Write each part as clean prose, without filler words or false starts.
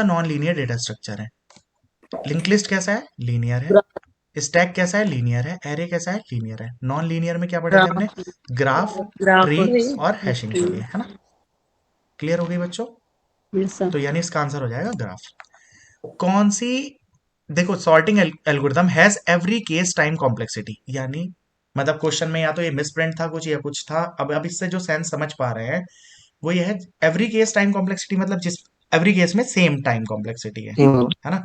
Non linear data structure है। Link list कैसा है? लीनियर है। स्टैक कैसा है? लीनियर है। एरे कैसा है? लीनियर है। नॉन लीनियर में क्या पढ़े थे हमने? ग्राफ, ग्राफ ट्री और और हैशिंग पढ़ी है ना? क्लियर हो गई बच्चों? सर। तो यानी इसका आंसर हो जाएगा ग्राफ। कौन सी, देखो sorting algorithm has every case time complexity, यानी मतलब क्वेश्चन में या तो ये मिसप्रिंट था कुछ या कुछ था, अब इससे जो सेंस समझ पा रहे हैं वो ये है, एवरी केस टाइम कॉम्प्लेक्सिटी मतलब जिस एवरी केस में सेम टाइम कॉम्प्लेक्सिटी है ना?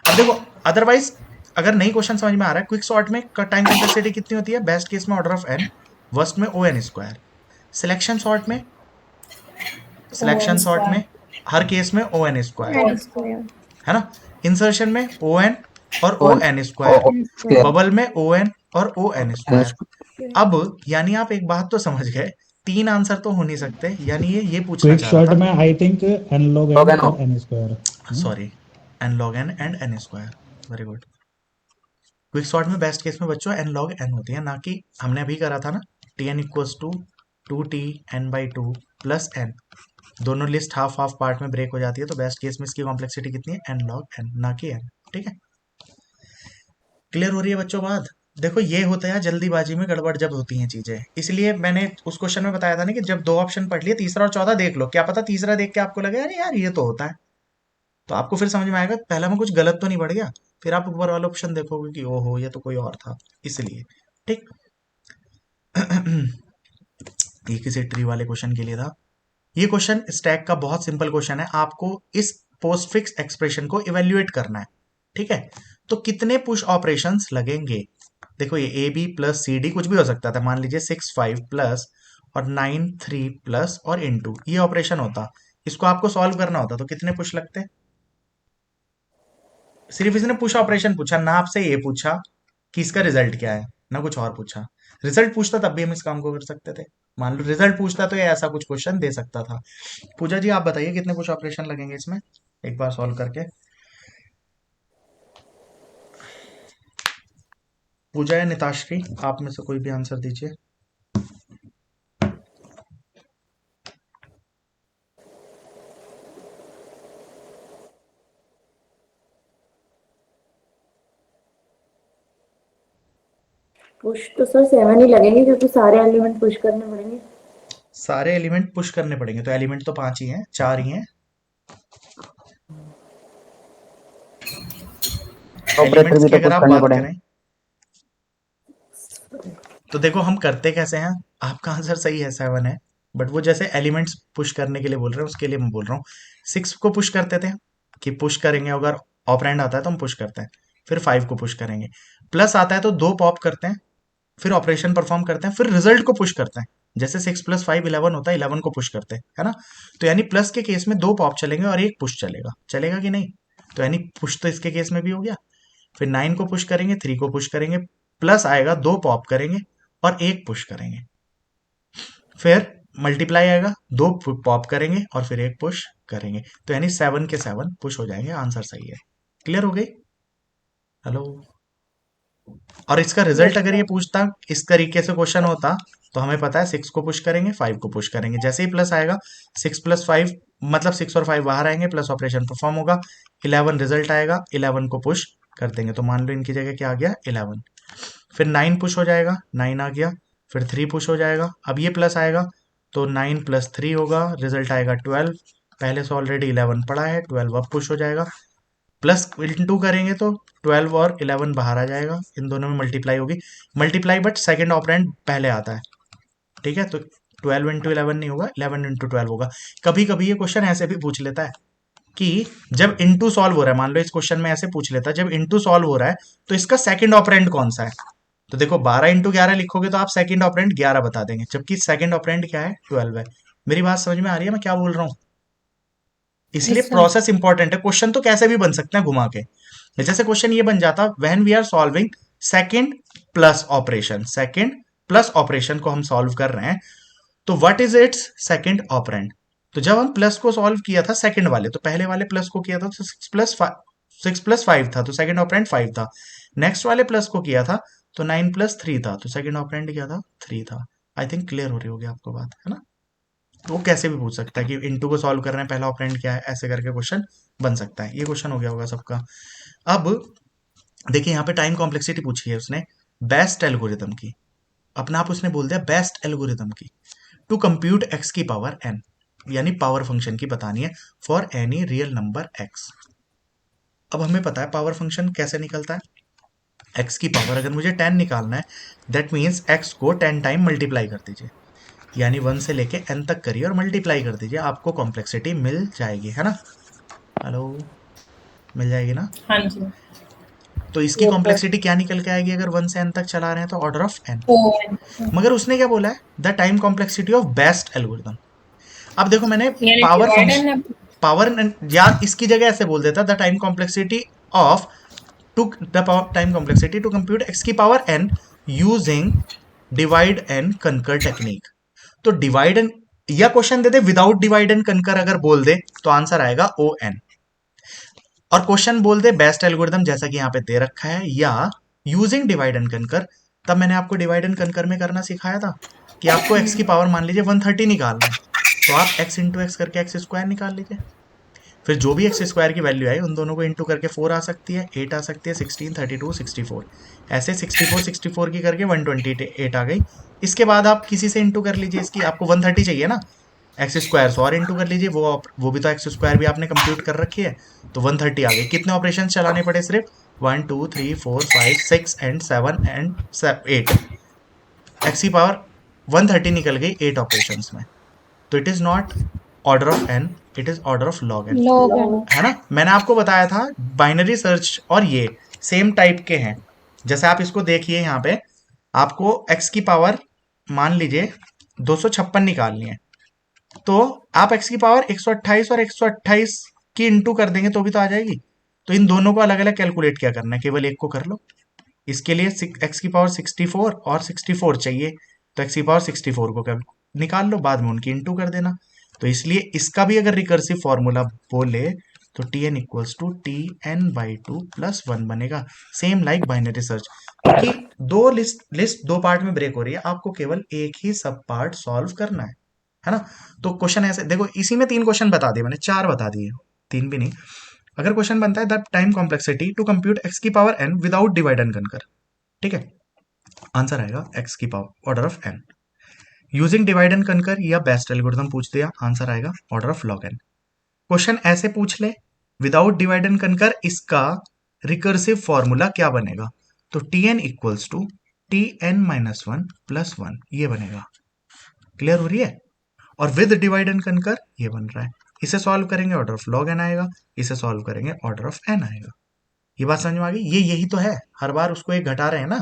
अब देखो, अदरवाइज अगर नई क्वेश्चन समझ में आ रहा है, क्विक सॉर्ट में टाइम कॉम्प्लेक्सिटी कितनी होती है? बेस्ट केस में ऑर्डर ऑफ एन, वर्स्ट में O N square. Selection sort में, ओएन सिलेक्शन सॉर्ट स्क्वायर। में हर केस में O N square, N square. है ना? इंसर्शन में ओ एन और O one N square. N square. Bubble में ओ एन और ओ एन स्क्वायर। अब यानी आप एक बात तो समझ गए, तीन आंसर तो हो नहीं सकते, यानी ये पूछना क्विक चाह रहा शॉट था। में I think N log N और एन स्क्वायर है ना। Sorry, N log N and N square. Very good. Quick sort में बेस्ट केस में बच्चों एन लॉग एन होती है, ना कि हमने अभी करा था ना, T N equals to two T N by two plus N. दोनों लिस्ट हाफ हाफ पार्ट में ब्रेक हो जाती है, तो बेस्ट केस में इसकी कॉम्प्लेक्सिटी कितनी है? एन लॉग एन, ना कि एन। ठीक है, क्लियर हो रही है बच्चों बात? देखो ये होता है जल्दीबाजी में गड़बड़ जब होती हैं चीजें, इसलिए मैंने उस क्वेश्चन में बताया था ना कि जब दो ऑप्शन पढ़ लिए, तीसरा और चौथा देख लो, क्या पता तीसरा देख के आपको लगे अरे यार ये तो होता है, तो आपको फिर समझ में आएगा पहला में कुछ गलत तो नहीं बढ़ गया, फिर आप ऊपर वाला ऑप्शन देखोगे कि ओहो ये तो कोई और था, इसलिए। ठीक। ये किसी ट्री वाले क्वेश्चन के लिए था। ये क्वेश्चन स्टैक का बहुत सिंपल क्वेश्चन है, आपको इस पोस्टफिक्स एक्सप्रेशन को इवेल्युएट करना है। ठीक है, तो कितने पुश ऑपरेशंस लगेंगे? देखो ये A B plus C D कुछ भी हो सकता था, मान लीजिए 6 5 प्लस और 9 3 प्लस और इनटू, ये ऑपरेशन होता, इसको आपको सॉल्व करना होता, तो कितने पुश लगते? सिर्फ इसने पुश ऑपरेशन पूछा ना, आपसे ये पूछा कि इसका रिजल्ट क्या है, ना कुछ और पूछा। रिजल्ट पूछता तब भी हम इस काम को कर सकते थे, मान लो रिजल्ट पूछता तो ये ऐसा कुछ क्वेश्चन दे सकता था। पूजा जी आप बताइए कितने पुश ऑपरेशन लगेंगे इसमें, एक बार सॉल्व करके। पूजा या निताश्री, आप में से कोई भी आंसर दीजिए। पुश तो सर 7 ही लगेंगे क्योंकि सारे एलिमेंट पुश करने पड़ेंगे। सारे एलिमेंट पुश करने पड़ेंगे, तो एलिमेंट तो 5 ही हैं, 4 ही हैं। ऑपरेटर एलिमेंट्स भी की तो अगर पुश आप करने बात पड़ेंगे। करें, तो देखो हम करते कैसे हैं, आपका आंसर सही है 7 है, बट वो जैसे एलिमेंट्स पुश करने के लिए बोल रहे हैं उसके लिए मैं बोल रहा हूँ। 6 को पुश करते थे कि पुश करेंगे, अगर ऑपरेंड आता है तो हम पुश करते हैं, फिर 5 को पुश करेंगे, प्लस आता है तो दो पॉप करते हैं, फिर ऑपरेशन परफॉर्म करते हैं, फिर रिजल्ट को पुश करते हैं। जैसे 6 + 5 11 होता है, 11 को पुश करते हैं, है ना? तो यानी प्लस के केस में दो पॉप चलेंगे और एक पुश चलेगा, चलेगा कि नहीं? तो यानी पुश तो इसके केस में भी हो गया। फिर 9 को पुश करेंगे, 3 को पुश करेंगे, प्लस आएगा, दो पॉप करेंगे और एक पुश करेंगे, फिर मल्टीप्लाई आएगा, दो पॉप करेंगे और फिर एक पुश करेंगे, तो यानी 7 के 7 पुश हो जाएंगे, आंसर सही है। क्लियर हो गई? हेलो? और इसका रिजल्ट यस अगर ये सर। पूछता, इस तरीके से क्वेश्चन होता, तो हमें पता है 6 को पुश करेंगे, 5 को पुश करेंगे, जैसे ही प्लस आएगा 6 + 5 मतलब 6 और 5 बाहर आएंगे, प्लस ऑपरेशन परफॉर्म होगा, 11 रिजल्ट आएगा, 11 को पुश कर देंगे, तो मान लो इनकी जगह क्या आ गया? 11। फिर 9 पुश हो जाएगा, 9 आ गया, फिर 3 पुश हो जाएगा, अब ये प्लस आएगा तो 9 + 3 होगा, रिजल्ट आएगा 12। पहले से ऑलरेडी 11 पड़ा है, 12 अब पुश हो जाएगा, प्लस इंटू करेंगे तो 12 और 11 बाहर आ जाएगा, इन दोनों में मल्टीप्लाई होगी, मल्टीप्लाई बट सेकंड ऑपरेंड पहले आता है। ठीक है, तो 12 × 11 नहीं होगा, 11 × 12 होगा। कभी कभी ये क्वेश्चन ऐसे भी पूछ लेता है कि जब इंटू सॉल्व हो रहा है, मान लो इस क्वेश्चन में ऐसे पूछ लेता है जब इंटू सॉल्व हो रहा है तो इसका सेकंड ऑपरेंड कौन सा है? तो देखो 12 × 11 लिखोगे तो आप सेकंड ऑपरेंड 11 बता देंगे, जबकि सेकंड ऑपरेंड क्या है? 12 है। मेरी बात समझ में आ रही है मैं क्या बोल रहा हूँ? इसलिए यस सर। प्रोसेस इंपॉर्टेंट है, क्वेश्चन तो कैसे भी बन सकते हैं घुमा के। जैसे क्वेश्चन ये बन जाता, when we are solving second plus operation, second plus operation को हम सॉल्व कर रहे हैं, तो what is its second operand? तो जब हम प्लस को सॉल्व किया था सेकंड वाले, तो पहले वाले प्लस को किया था तो 6 + 5 था, तो सेकंड ऑपरेंड 5 था। नेक्स्ट वाले प्लस को किया था तो 9 + 3 था, तो सेकंड ऑपरेंड क्या था? 3 था। आई थिंक क्लियर हो रही होगी आपको बात, है ना? तो वो कैसे भी पूछ सकता है कि इनटू को सॉल्व कर रहे हैं, पहला ऑपरेंड क्या है, ऐसे करके क्वेश्चन बन सकता है। ये क्वेश्चन हो गया होगा सबका। अब देखिए यहाँ पे टाइम कॉम्प्लेक्सिटी पूछी है उसने बेस्ट एल्गोरिथम की, अपना आप उसने बोल दिया बेस्ट एल्गोरिथम की, टू कंप्यूट एक्स की पावर एन, यानी पावर फंक्शन की बतानी है for any real number x. अब हमें पता है पावर फंक्शन कैसे निकलता है, एक्स की पावर अगर मुझे 10 निकालना है, दैट मीन्स एक्स को 10 टाइम मल्टीप्लाई कर दीजिए, यानी 1 से लेके n तक करिए और मल्टीप्लाई कर दीजिए, आपको कॉम्प्लेक्सिटी मिल जाएगी, है ना। हेलो, मिल जाएगी ना। हाँ जी। तो इसकी Yes, sir. कॉम्प्लेक्सिटी क्या निकल के आएगी अगर 1 से n तक चला रहे हैं, तो ऑर्डर ऑफ n। तो मगर उसने क्या बोला है, the time complexity of best algorithm. अब देखो मैंने यानी पावर डिवाइड एंड पावर या इसकी जगह ऐसे बोल देता the time complexity of to the time complexity to compute X की power n using divide and conquer technique. तो डिवाइड एंड, या क्वेश्चन दे दे विदाउट डिवाइड एंड कंकर अगर बोल दे तो आंसर आएगा ओ एन, और क्वेश्चन बोल दे बेस्ट एल्गोरिथम जैसा कि यहां पे दे रखा है, या यूजिंग डिवाइड एंड कंकर। तब मैंने आपको डिवाइड एंड कंकर में करना सिखाया था कि आपको एक्स की पावर मान लीजिए 130 निकालना है, तो आप एक्स इंटू एक्स करके एक्स स्क्वायर निकाल लीजिए, फिर जो भी एक्स स्क्वायर की वैल्यू आई उन दोनों को इंटू करके 4 आ सकती है, 8 आ सकती है, 16, 32, 64, ऐसे 64 की करके 128 आ गई। इसके बाद आप किसी से इंटू कर लीजिए, इसकी आपको 130 चाहिए ना, एक्स स्क्वायर से और इंटू कर लीजिए, वो भी तो एक्स स्क्वायर भी आपने कंप्यूट कर रखी है, तो 130 आ गई। कितने ऑपरेशन चलाने पड़े, सिर्फ 1 2 3 4 5 6 एंड 7 एंड 8, एक्स की पावर 130 निकल गई 8 ऑपरेशंस में। तो it is not order of N, it is order of log N, है ना। मैंने आपको बताया था बाइनरी सर्च और ये सेम टाइप के हैं। जैसे आप इसको देखिए, यहाँ पे आपको x की पावर मान लीजिए 256 निकालनी है, तो आप x की पावर 128 और 128 की इंटू कर देंगे तो भी तो आ जाएगी। तो इन दोनों को अलग अलग कैलकुलेट क्या करना है, केवल एक को कर लो। इसके लिए x की पावर 64 और 64 चाहिए, तो x की पावर 64 को निकाल लो, बाद में उनकी इंटू कर देना। तो इसलिए इसका भी अगर रिकर्सिव फॉर्मूला बोले तो T N equals to T N by two plus 1 बनेगा, सेम लाइक बाइनरी सर्च। क्योंकि दो लिस्ट दो पार्ट में ब्रेक हो रही है, आपको केवल एक ही सब पार्ट सॉल्व करना है ना। तो क्वेश्चन ऐसे देखो, इसी में 3 क्वेश्चन बता दिए मैंने, 4 बता दिए, 3 भी नहीं। अगर क्वेश्चन बनता है the time complexity to compute X की power N without divide and conquer, ठीक है, आंसर आएगा एक्स की power order of N. Using divide and conquer या बेस्ट एल्गोरिथम पूछ दिया, आंसर आएगा order of log N. Question ऐसे पूछ ले विदाउट डिवाइड एंड कंकर, इसका रिकर्सिव फॉर्मूला क्या बनेगा, तो T N equals to T N minus 1 plus 1, ये बनेगा। क्लियर हो रही है। और विद डिवाइड एंड कंकर ये बन रहा है, इसे सॉल्व करेंगे ऑर्डर ऑफ लॉग एन आएगा, इसे सॉल्व करेंगे ऑर्डर ऑफ एन आएगा। ये बात समझ में आ गई। ये यही तो है, हर बार उसको एक घटा रहे हैं ना,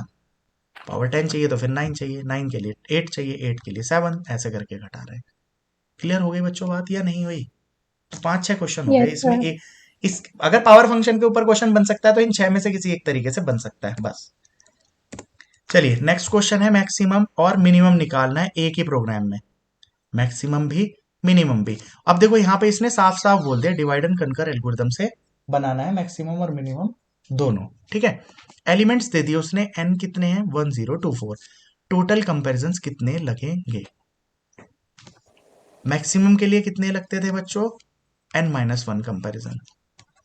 पावर 10 चाहिए तो फिर 9 चाहिए, 9 के लिए 8 चाहिए, 8 के लिए 7, ऐसे करके घटा रहे हैं। क्लियर हो गई बच्चों बात या नहीं हुई। तो 5-6 क्वेश्चन हो गए इसमें। इस अगर पावर फंक्शन के ऊपर क्वेश्चन बन सकता है तो इन 6 में से किसी एक तरीके से बन सकता है बस। चलिए नेक्स्ट क्वेश्चन है, मैक्सिमम और मिनिमम निकालना है एक ही प्रोग्राम में, मैक्सिमम भी मिनिमम भी। अब देखो यहाँ पे इसने साफ साफ बोल दिया डिवाइड एंड कंकर एल्गोरिथम से बनाना है मैक्सिमम और मिनिमम दोनों, ठीक है। एलिमेंट्स दे दिए उसने, n कितने हैं 1024, टोटल कंपैरिजंस कितने लगेंगे। मैक्सिमम के लिए कितने लगते थे बच्चों, n-1 कंपैरिजन।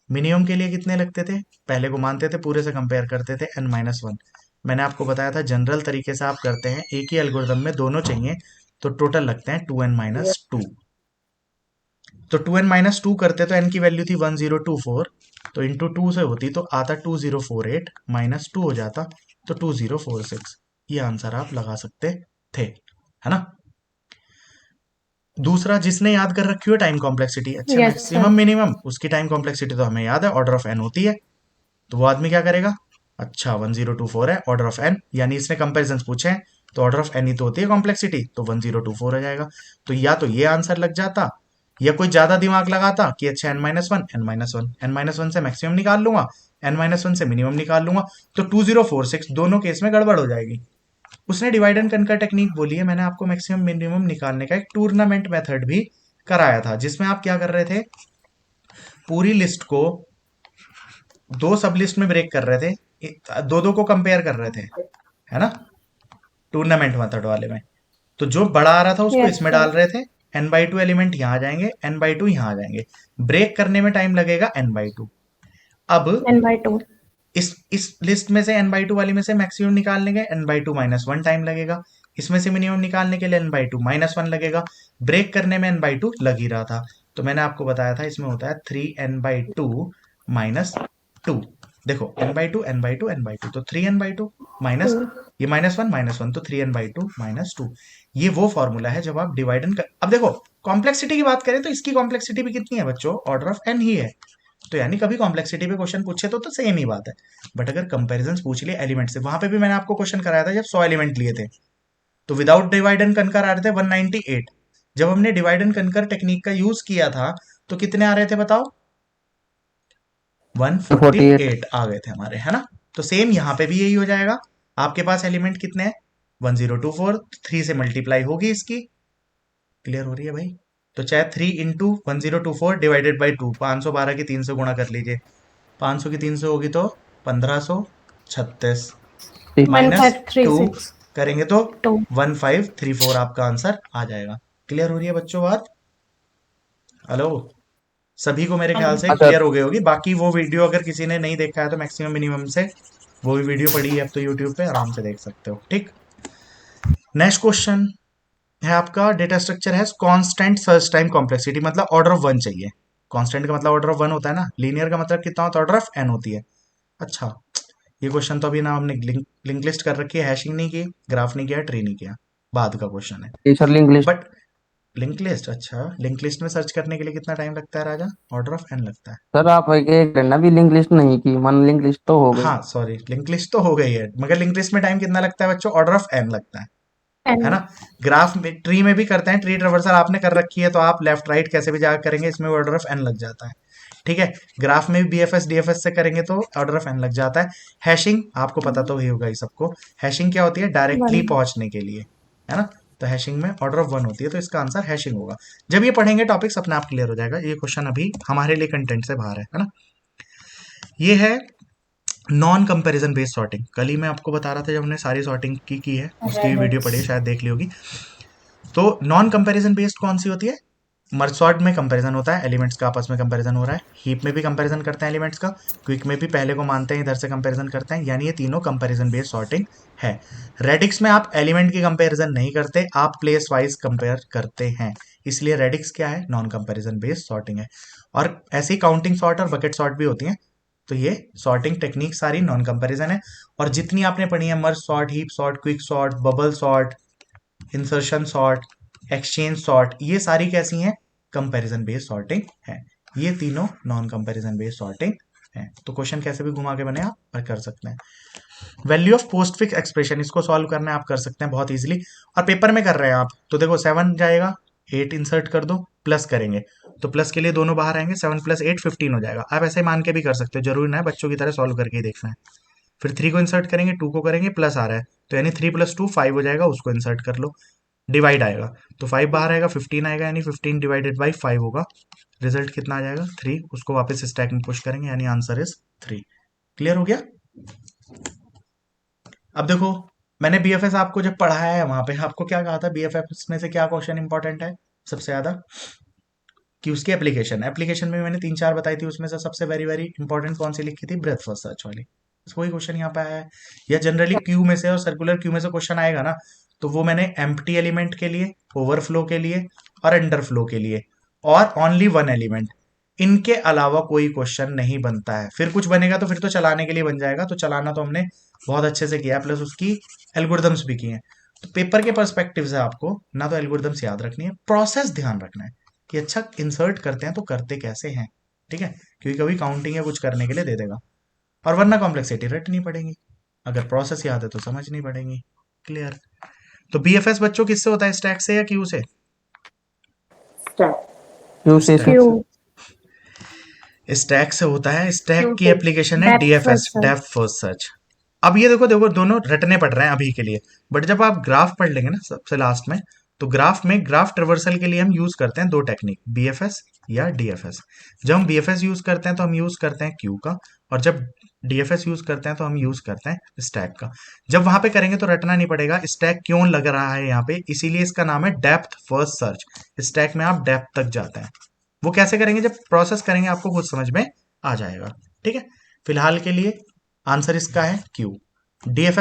मिनिमम के लिए कितने लगते थे, पहले को मानते थे पूरे से कंपेयर करते थे n-1। मैंने आपको बताया था जनरल तरीके से आप करते हैं, एक ही एल्गोरिथम में दोनों चाहिए तो टोटल लगते हैं 2n-2। तो 2n-2 करते तो n की वैल्यू थी 1024, तो इंटू 2 से होती तो आता 2048, माइनस 2 हो जाता तो 2046। ये आंसर आप लगा सकते थे, है ना। दूसरा जिसने याद कर रखी हो टाइम कॉम्प्लेक्सिटी, अच्छा मैक्सिमम मिनिमम, उसकी टाइम कॉम्प्लेक्सिटी तो हमें याद है ऑर्डर ऑफ एन होती है, तो वो आदमी क्या करेगा, अच्छा 1024 है ऑर्डर ऑफ एन, यानी इसने कंपेरिजन पूछे हैं तो ऑर्डर ऑफ एन ही तो होती है कॉम्प्लेक्सिटी, तो 1024 हो जाएगा। तो या तो ये आंसर लग जाता, या कोई ज्यादा दिमाग लगाता कि अच्छा n-1 से मैक्सिमम निकाल लूंगा, n-1 से मिनिमम निकाल लूंगा, तो 2046 दोनों केस में गड़बड़ हो जाएगी। उसने डिवाइड एंड कंकर टेक्निक बोली है, मैंने आपको मैक्सिमम मिनिमम निकालने का एक टूर्नामेंट मेथड भी कराया था, जिसमें आप क्या कर रहे थे, पूरी लिस्ट को 2 सब लिस्ट में ब्रेक कर रहे थे, दो को कंपेयर कर रहे थे, है ना, टूर्नामेंट मेथड वाले में। तो जो बड़ा आ रहा था उसको इसमें डाल रहे थे n/2 एलिमेंट यहाँ आ जाएंगे, n/2 यहाँ आ जाएंगे, ब्रेक करने में टाइम लगेगा n/2। अब n/2 इस लिस्ट में से n/2 वाली में से मैक्सिमम निकालने के n/2 -1 टाइम लगेगा, इसमें से मिनिमम निकालने के लिए n/2 -1 लगेगा, ब्रेक करने में n/2 लग ही रहा था। तो मैंने आपको बताया था इसमें होता है 3n/2 -2। देखो n/2 n/2 n/2 तो 3n/2 माइनस ये -1 तो 3n/2 -2। ये वो फॉर्मूला है जब आप डिवाइड एंड अब देखो कॉम्प्लेक्सिटी की बात करें तो इसकी कॉम्प्लेक्सिटी भी कितनी है बच्चों, ऑर्डर ऑफ n ही है। तो यानी कभी कॉम्प्लेक्सिटी पे क्वेश्चन पूछे तो सेम ही बात है। बट अगर कंपैरिजन पूछ लिए एलिमेंट से, वहां पे भी मैंने आपको क्वेश्चन कराया था जब 100 एलिमेंट लिए थे तो विदाउट डिवाइड एंड कनकर आ रहे थे 198। जब हमने डिवाइड एंड कनकर टेक्निक का यूज किया था तो कितने आ रहे थे बताओ, 148 आ गए थे हमारे, है ना। तो सेम यहाँ पे भी यही हो जाएगा। आपके पास एलिमेंट कितने हैं 1024, 3 से मल्टीप्लाई होगी इसकी, क्लियर हो रही है भाई। तो चाहे 3 इंटू 1024 डिवाइडेड बाई 2, 512 की 3 से गुणा कर लीजिए, 500 की 3 से होगी तो 1536 माइनस 2 करेंगे तो 1534 आपका आंसर आ जाएगा। क्लियर हो रही है बच्चों बात? हेलो, सभी को मेरे ख्याल से क्लियर हो गई होगी। बाकी वो वीडियो अगर किसी ने नहीं देखा है तो मैक्सिमम मिनिमम से वो भी वीडियो पड़ी है अब तो यूट्यूब पे, आराम से देख सकते हो। ठीक, नेक्स्ट क्वेश्चन है आपका, डेटा स्ट्रक्चर है कांस्टेंट सर्च टाइम कॉम्प्लेक्सिटी, मतलब ऑर्डर ऑफ 1 चाहिए। कांस्टेंट का मतलब ऑर्डर ऑफ 1 होता है ना, लीनियर का मतलब कितना होता है, ऑर्डर ऑफ n होती है। अच्छा, ये क्वेश्चन तो अभी ना हमने लिंक लिस्ट कर रखी है, हैशिंग नहीं की, ग्राफ नहीं किया, ट्री नहीं किया, बाद का क्वेश्चन है। बट लिंक लिस्ट, अच्छा लिंक लिस्ट में सर्च करने के लिए कितना टाइम लगता है राजा, ऑर्डर ऑफ n लगता है। सर आप एक करना भी लिंक लिस्ट नहीं की, मन लिंक लिस्ट तो हो गई। हाँ सॉरी, लिंक लिस्ट तो हो गई है, मगर लिंक लिस्ट में टाइम कितना लगता है बच्चों, ऑर्डर ऑफ n लगता है ना। ग्राफ में, ट्री में भी करते हैं, ट्री ट्रेवर्सल आपने कर रखी है तो आप लेफ्ट राइट कैसे भी जाकर करेंगे, इसमें ऑर्डर ऑफ n लग जाता है। ठीक है, ग्राफ में भी बीएफएस डीएफएस से करेंगे तो ऑर्डर ऑफ n लग जाता है। हैशिंग आपको पता तो ही होगा ही सबको, हैशिंग क्या होती है, डायरेक्टली पहुंचने के लिए, है ना। तो हैशिंग में ऑर्डर ऑफ 1 होती है, तो इसका आंसर हैशिंग होगा। जब ये पढ़ेंगे टॉपिक्स अपने आप क्लियर हो जाएगा। ये क्वेश्चन अभी हमारे लिए कंटेंट से बाहर है ना। ये है नॉन कंपैरिजन बेस्ड सॉर्टिंग। कल ही मैं आपको बता रहा था जब हमने सारी सॉर्टिंग की है, उसकी भी वीडियो पड़ी है, शायद देख ली होगी। तो नॉन कंपैरिजन बेस्ड कौन सी होती है, मर्ज सॉर्ट में कंपैरिजन होता है, एलिमेंट्स का आपस में कंपैरिजन हो रहा है, हीप में भी कंपैरिजन करते हैं एलिमेंट्स का, क्विक में भी पहले को मानते हैं इधर से कंपैरिजन करते हैं, यानी ये तीनों कंपैरिजन बेस्ड सॉर्टिंग है। रेडिक्स में आप एलिमेंट की कंपैरिजन नहीं करते, आप प्लेस वाइज कंपेयर करते हैं, इसलिए रेडिक्स क्या है, नॉन कंपैरिजन बेस्ड सॉर्टिंग है। और ऐसी काउंटिंग सॉर्ट और बकेट सॉर्ट भी होती हैं। तो ये सॉर्टिंग टेक्निक सारी नॉन कंपैरिजन है। और जितनी आपने पढ़ी है, merge sort, heap sort, quick sort, bubble sort, insertion sort, exchange sort, ये सारी कैसी हैं, कंपैरिजन बेस्ड सॉर्टिंग है। ये तीनों नॉन कंपैरिजन बेस्ड सॉर्टिंग है। तो क्वेश्चन कैसे भी घुमा के बने आप कर सकते हैं। Value of post fix expression, इसको सॉल्व करना है आप कर सकते हैं बहुत इजीली। और पेपर में कर रहे हैं आप तो देखो 7 जाएगा, 8 इंसर्ट कर दो, प्लस करेंगे तो प्लस के लिए दोनों बाहर आएंगे, 7 + 8 15 हो जाएगा। आप ऐसे मान के भी कर सकते हो, जरूरी ना है बच्चों की तरह सॉल्व करके ही देखना है। फिर 3 को इंसर्ट करेंगे, 2 को करेंगे, प्लस आ रहा है तो यानी 3 + 2 5 हो जाएगा, उसको इंसर्ट कर लो, डिवाइड आएगा तो 5 बाहर आएगा, 15 आएगा, यानी 15 डिवाइडेड बाई 5 होगा। रिजल्ट कितना आ जाएगा 3, उसको वापस स्टैक में पुश करेंगे, यानी आंसर इज 3। क्लियर हो गया। अब देखो मैंने बीएफएस आपको जब पढ़ाया है वहां पे आपको क्या कहा था, बीएफएस में से क्या क्वेश्चन इंपॉर्टेंट है सबसे ज्यादा, कि उसकी एप्लीकेशन में मैंने 3-4 बताई थी, उसमें से सबसे वेरी वेरी इंपॉर्टेंट कौन सी लिखी थी, ब्रेथ फर्स्ट सर्च वाली। वही क्वेश्चन यहाँ पे आया है। या जनरली क्यू में से और सर्कुलर क्यू में से क्वेश्चन आएगा ना, तो वो मैंने एम्प्टी एलिमेंट के लिए, ओवरफ्लो के लिए और अंडरफ्लो के लिए, और ओनली 1 एलिमेंट, इनके अलावा कोई क्वेश्चन नहीं बनता है। फिर कुछ बनेगा तो फिर तो चलाने के लिए बन जाएगा, तो चलाना तो हमने बहुत अच्छे से किया, प्लस उसकी एल्गोरिदम्स भी किए हैं। तो पेपर के पर्सपेक्टिव से आपको ना तो एल्गोरिदम्स याद रखनी है, प्रोसेस ध्यान रखना है कि अच्छा इंसर्ट करते हैं तो करते कैसे हैं। ठीक है, क्योंकि कभी काउंटिंग या कुछ करने के लिए दे देगा, और वरना कॉम्प्लेक्सिटी रटनी पड़ेगी। अगर प्रोसेस याद है तो समझनी पड़ेगी। क्लियर। तो बीएफएस बच्चों किससे होता है, स्टैक से या क्यू से? स्टैक से होता है। स्टैक की एप्लीकेशन है डीएफएस, डेप्थ फर्स्ट सर्च। अब ये देखो देखो दोनों रटने पड़ रहे हैं अभी के लिए, बट जब आप ग्राफ पढ़ लेंगे ना सबसे लास्ट में, तो ग्राफ में ग्राफ ट्रेवर्सल के लिए हम यूज करते हैं 2 टेक्निक, बीएफएस या डीएफएस। जब हम बीएफएस यूज करते हैं तो हम यूज करते हैं क्यू का, और जब डीएफएस यूज करते हैं तो हम यूज करते हैं स्टैक का। जब वहां पे करेंगे तो रटना नहीं पड़ेगा स्टैक क्यों लग रहा है यहाँ पे, इसीलिए इसका नाम है डेप्थ फर्स्ट सर्च। स्टैक में आप डेप्थ तक जाते हैं। वो कैसे करेंगे, जब प्रोसेस करेंगे आपको खुद समझ में आ जाएगा। ठीक है, फिलहाल के लिए आंसर इसका है क्यू। डीएफएस